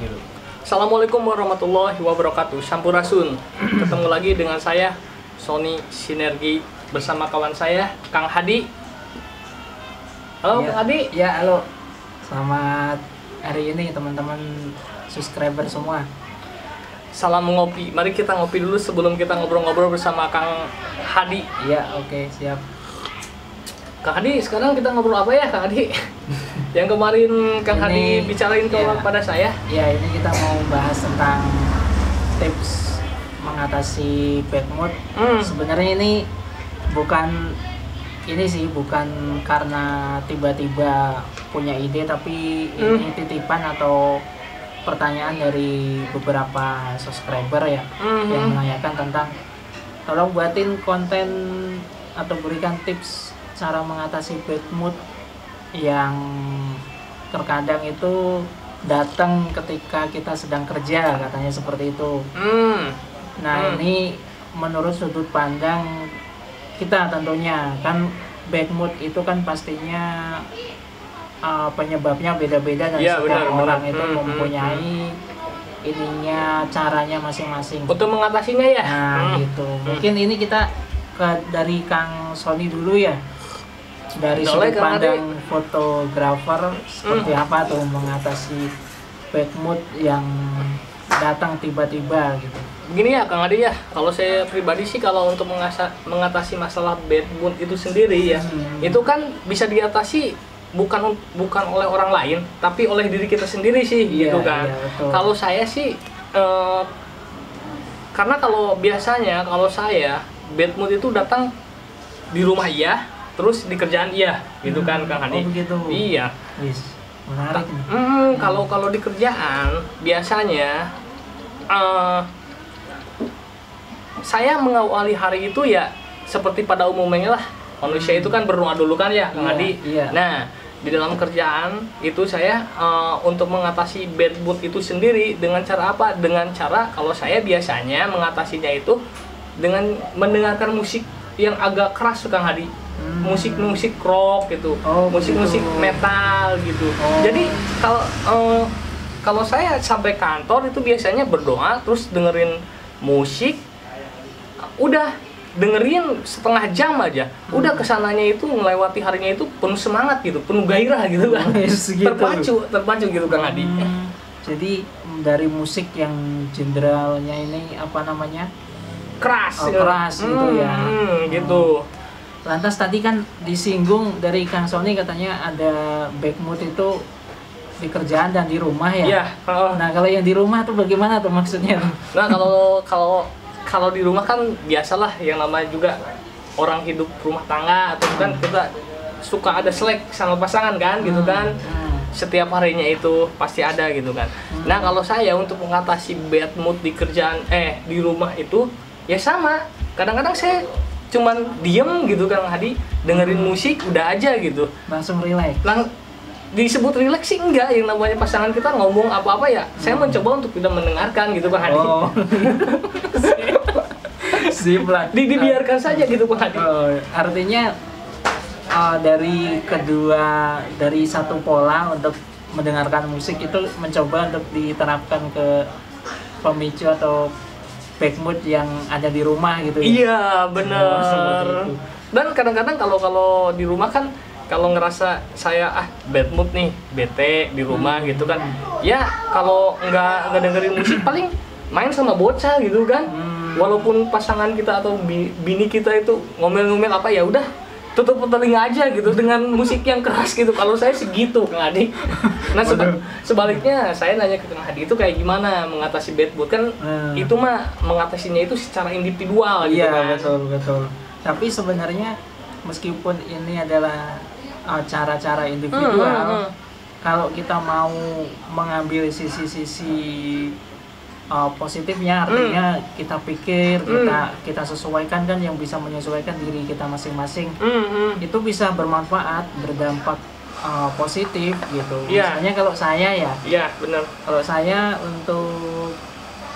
gitu. Assalamualaikum warahmatullahi wabarakatuh. Sampurasun. Ketemu lagi dengan saya Sony Sinergi bersama kawan saya Kang Hadi. Halo Ya, Kang Hadi. ya halo. Selamat hari ini teman-teman subscriber semua. Salam ngopi. Mari kita ngopi dulu sebelum kita ngobrol-ngobrol bersama Kang Hadi. Iya, oke, siap. Kang Hadi, sekarang kita ngobrol apa ya Kang Hadi? Yang kemarin Kang Hadi bicarain kepada saya. Ya, ini kita mau bahas tentang tips mengatasi bad mood. Sebenarnya ini bukan karena tiba-tiba punya ide, tapi ini titipan atau pertanyaan dari beberapa subscriber ya, yang menanyakan tentang tolong buatin konten atau berikan tips cara mengatasi bad mood yang terkadang itu datang ketika kita sedang kerja, katanya seperti itu. Nah, ini menurut sudut pandang kita tentunya kan bad mood itu kan pastinya penyebabnya beda-beda dan setiap orang itu mempunyai ininya, caranya masing-masing untuk mengatasinya ya. Nah, gitu. Mungkin ini kita dari Kang Sony dulu ya. Dari sudut pandang fotografer, seperti apa tuh mengatasi bad mood yang datang tiba-tiba gitu. Begini ya Kang Adi ya, kalau saya pribadi sih kalau untuk mengatasi masalah bad mood itu sendiri ya, itu kan bisa diatasi bukan oleh orang lain, tapi oleh diri kita sendiri sih, gitu kan. Kalau saya sih, karena kalau biasanya kalau saya bad mood itu datang di rumah iya, terus di kerjaan iya, gitu kan Kang Hadi. Oh begitu. Iya. Menarik. Kalau di kerjaan biasanya saya mengawali hari itu ya seperti pada umumnya lah, manusia itu kan berdoa dulu kan ya Kang Hadi. Nah, di dalam kerjaan itu saya untuk mengatasi bad mood itu sendiri dengan cara apa? Dengan cara kalau saya biasanya mengatasinya itu dengan mendengarkan musik yang agak keras Kang Hadi. Musik rock gitu, musik metal gitu. Jadi kalau saya sampai kantor itu biasanya berdoa terus dengerin musik, udah dengerin setengah jam aja, udah kesananya itu melewati harinya itu penuh semangat gitu, penuh gairah gitu kan. terpacu gitu Kang Hadi. Jadi dari musik yang generalnya ini apa namanya, keras gitu ya. Gitu. Lantas tadi kan disinggung dari Kang Sony katanya ada bad mood itu di kerjaan dan di rumah ya. Iya. Nah, kalau yang di rumah tuh bagaimana tuh maksudnya? Nah, kalau di rumah kan biasalah yang namanya juga orang hidup rumah tangga atau kan kita suka ada selek sama pasangan kan gitu kan. Setiap harinya itu pasti ada gitu kan. Nah, kalau saya untuk mengatasi bad mood di kerjaan di rumah itu ya sama. Kadang-kadang saya cuman diem gitu kan Hadi, dengerin musik udah aja gitu. Langsung relax. Disebut relax sih enggak, yang namanya pasangan kita ngomong apa-apa ya saya mencoba untuk tidak mendengarkan gitu Pak Hadi. Sip lah. Dibiarkan saja gitu Pak Hadi. Artinya dari satu pola untuk mendengarkan musik itu mencoba untuk diterapkan ke pemicu atau bad mood yang ada di rumah gitu ya? Iya bener. Dan kadang-kadang kalau di rumah kan kalau ngerasa saya bad mood nih, bete di rumah gitu kan, ya kalau nggak dengerin musik paling main sama bocah gitu kan. Walaupun pasangan kita atau bini kita itu ngomel-ngomel apa, ya udah tutup telinga aja gitu dengan musik yang keras gitu. Kalau saya segitu Kang Hadi. Nah sebaliknya saya nanya ke Kang Hadi itu kayak gimana mengatasi bad mood kan? Itu mah mengatasinya itu secara individual gitu kan. Iya betul. Tapi sebenarnya meskipun ini adalah cara-cara individual, kalau kita mau mengambil sisi-sisi positifnya, artinya kita pikir, kita sesuaikan kan yang bisa menyesuaikan diri kita masing-masing, itu bisa bermanfaat, berdampak positif gitu. Misalnya kalau saya ya, benar. Kalau saya untuk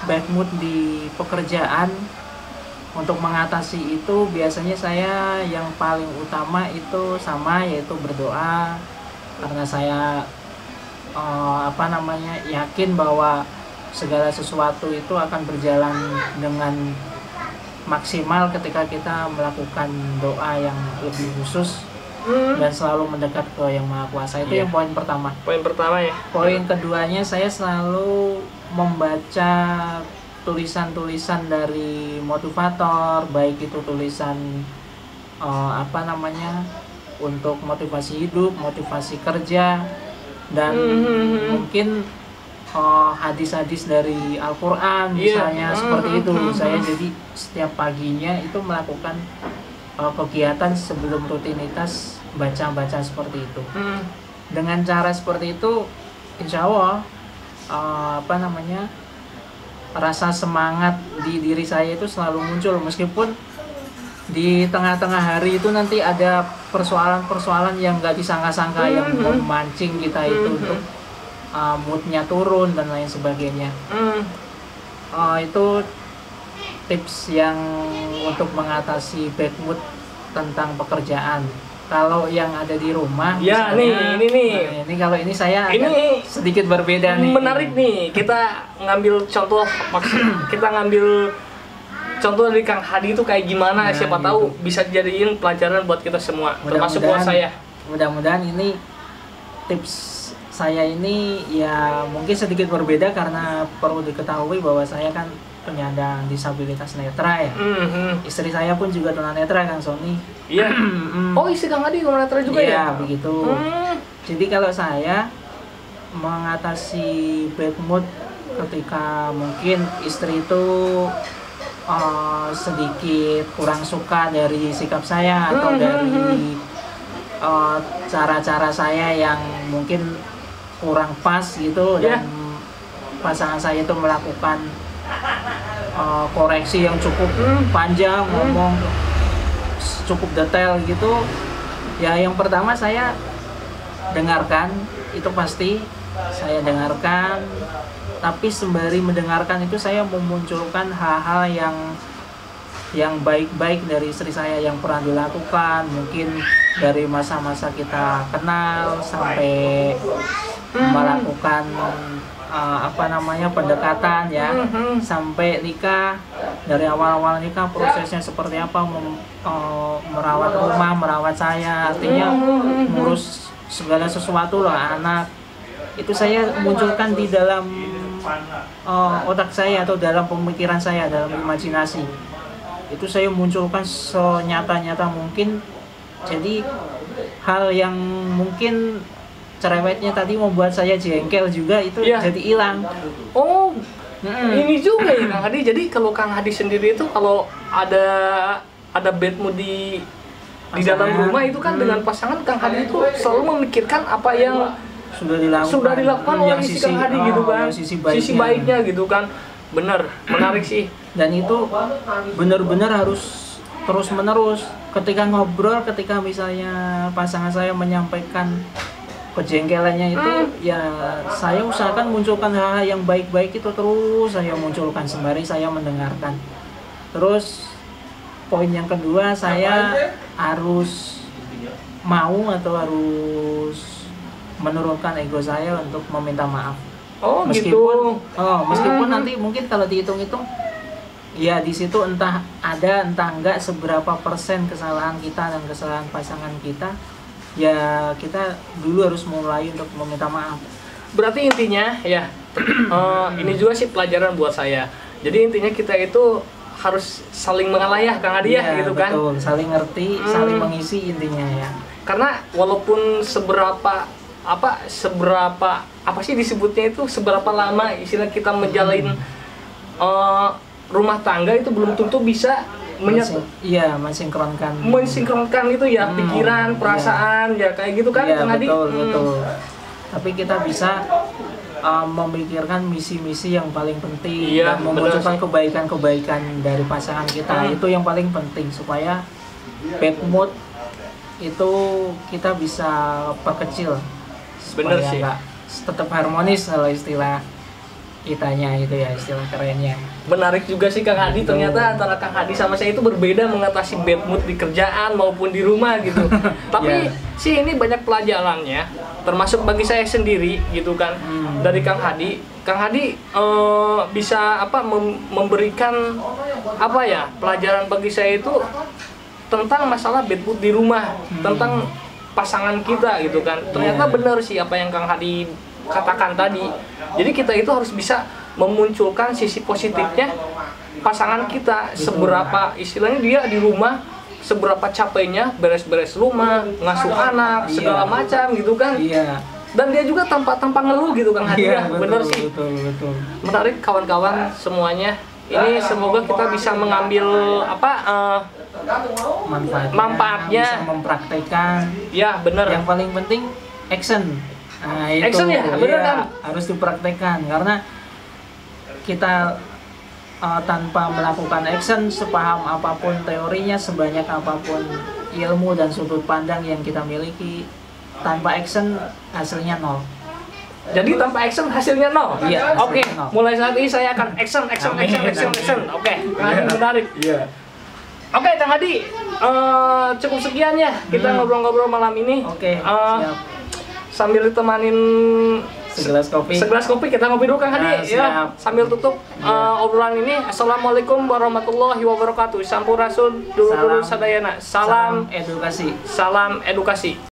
bad mood di pekerjaan, untuk mengatasi itu biasanya saya yang paling utama itu yaitu berdoa, karena saya yakin bahwa segala sesuatu itu akan berjalan dengan maksimal ketika kita melakukan doa yang lebih khusus dan selalu mendekat ke Yang Maha Kuasa. Itu yang poin pertama. Poin pertama ya. Poin keduanya, saya selalu membaca tulisan-tulisan dari motivator, baik itu tulisan untuk motivasi hidup, motivasi kerja, dan mungkin hadis-hadis dari Al-Quran misalnya, seperti itu. Saya jadi setiap paginya itu melakukan kegiatan sebelum rutinitas baca-baca seperti itu. Dengan cara seperti itu, insya Allah rasa semangat di diri saya itu selalu muncul, meskipun di tengah-tengah hari itu nanti ada persoalan-persoalan yang nggak disangka-sangka yang memancing kita itu untuk moodnya turun dan lain sebagainya. Itu tips yang untuk mengatasi bad mood tentang pekerjaan. Kalau yang ada di rumah, ya misalnya, ini kalau ini saya ini sedikit berbeda nih. Menarik nih, kita ngambil contoh, kita ngambil contoh dari Kang Hadi itu kayak gimana? Siapa tahu bisa jadiin pelajaran buat kita semua, termasuk buat saya. Mudah-mudahan ini tips saya ini ya mungkin sedikit berbeda, karena perlu diketahui bahwa saya kan penyandang disabilitas netra ya. Istri saya pun juga tunanetra, Kang Sony. Iya. Oh, istri Kang Hadi tunanetra juga ya? Iya, begitu. Jadi kalau saya mengatasi bad mood ketika mungkin istri itu sedikit kurang suka dari sikap saya atau dari cara-cara saya yang mungkin kurang pas gitu, dan pasangan saya itu melakukan koreksi yang cukup panjang, ngomong cukup detail gitu ya. Yang pertama saya dengarkan, itu pasti saya dengarkan, tapi sembari mendengarkan itu saya memunculkan hal-hal yang baik-baik dari istri saya yang pernah dilakukan, mungkin dari masa-masa kita kenal sampai melakukan pendekatan ya, sampai nikah. Dari awal-awal nikah prosesnya seperti apa, merawat rumah, merawat saya, artinya ngurus segala sesuatu lah, anak. Itu saya munculkan di dalam otak saya atau dalam pemikiran saya, dalam imajinasi. Itu saya munculkan senyata-nyata mungkin. Jadi hal yang mungkin cerewetnya tadi membuat saya jengkel juga itu jadi hilang. Oh, ini juga ya Kang Hadi. Jadi kalau Kang Hadi sendiri itu kalau ada bad mood di dalam rumah itu kan dengan pasangan, Kang Hadi itu selalu memikirkan apa yang sudah dilakukan oleh si Kang Hadi gitu kan, sisi baiknya gitu kan. Bener, menarik sih. Dan itu benar-benar harus terus-menerus. Ketika ngobrol, ketika misalnya pasangan saya menyampaikan kejengkelannya itu, ya saya usahakan munculkan hal-hal yang baik-baik itu terus saya munculkan sembari saya mendengarkan. Terus poin yang kedua, saya harus mau atau harus menurunkan ego saya untuk meminta maaf. Oh, meskipun nanti mungkin kalau dihitung-hitung ya di situ entah ada entah enggak seberapa persen kesalahan kita dan kesalahan pasangan kita, ya kita dulu harus mulai untuk meminta maaf. Berarti intinya ya ini juga sih pelajaran buat saya. Jadi intinya kita itu harus saling mengalah ya Kang Hadi ya, gitu kan. Betul, saling ngerti, saling mengisi intinya ya. Karena walaupun seberapa sih disebutnya itu, seberapa lama istilah kita menjalin rumah tangga itu belum tentu bisa mensinkronkan itu ya, pikiran, perasaan ya kayak gitu kan Kang Hadi. Betul. Tapi kita bisa memikirkan misi-misi yang paling penting dan memunculkan kebaikan-kebaikan dari pasangan kita. Itu yang paling penting supaya bad mood itu kita bisa perkecil. Bener sih. Tetap harmonis kalau istilah kitanya itu ya, istilah kerennya. Menarik juga sih Kang Hadi, ternyata antara Kang Hadi sama saya itu berbeda mengatasi bad mood di kerjaan maupun di rumah gitu. Tapi sih ini banyak pelajarannya, termasuk bagi saya sendiri gitu kan. Dari Kang Hadi bisa memberikan pelajaran bagi saya itu tentang masalah bad mood di rumah, tentang pasangan kita gitu kan. Ternyata benar sih apa yang Kang Hadi katakan tadi. Jadi kita itu harus bisa memunculkan sisi positifnya pasangan kita. Seberapa istilahnya dia di rumah, seberapa capeknya beres-beres rumah, ngasuh anak, segala macam gitu kan. Dan dia juga tanpa ngeluh gitu Kang Hadi. Bener sih. Betul. Menarik kawan-kawan semuanya. Ini semoga kita bisa mengambil manfaatnya, bisa mempraktekkan. Ya benar. Yang paling penting action. Nah, itu action ya, benar kan? Harus dipraktekkan karena kita tanpa melakukan action, sepaham apapun teorinya, sebanyak apapun ilmu dan sudut pandang yang kita miliki, tanpa action hasilnya nol. Jadi tanpa action hasilnya nol. Iya. Oke. Mulai saat ini saya akan action. Oke. Menarik. Iya. Oke, Kang Hadi. Cukup sekian ya kita ngobrol-ngobrol malam ini. Oke. Siap. Sambil ditemanin segelas kopi kita ngopi dulu Kang Hadi ya. Sambil tutup obrolan ini. Assalamualaikum warahmatullahi wabarakatuh. Sampurasun dulu sadayana. Salam edukasi. Salam edukasi.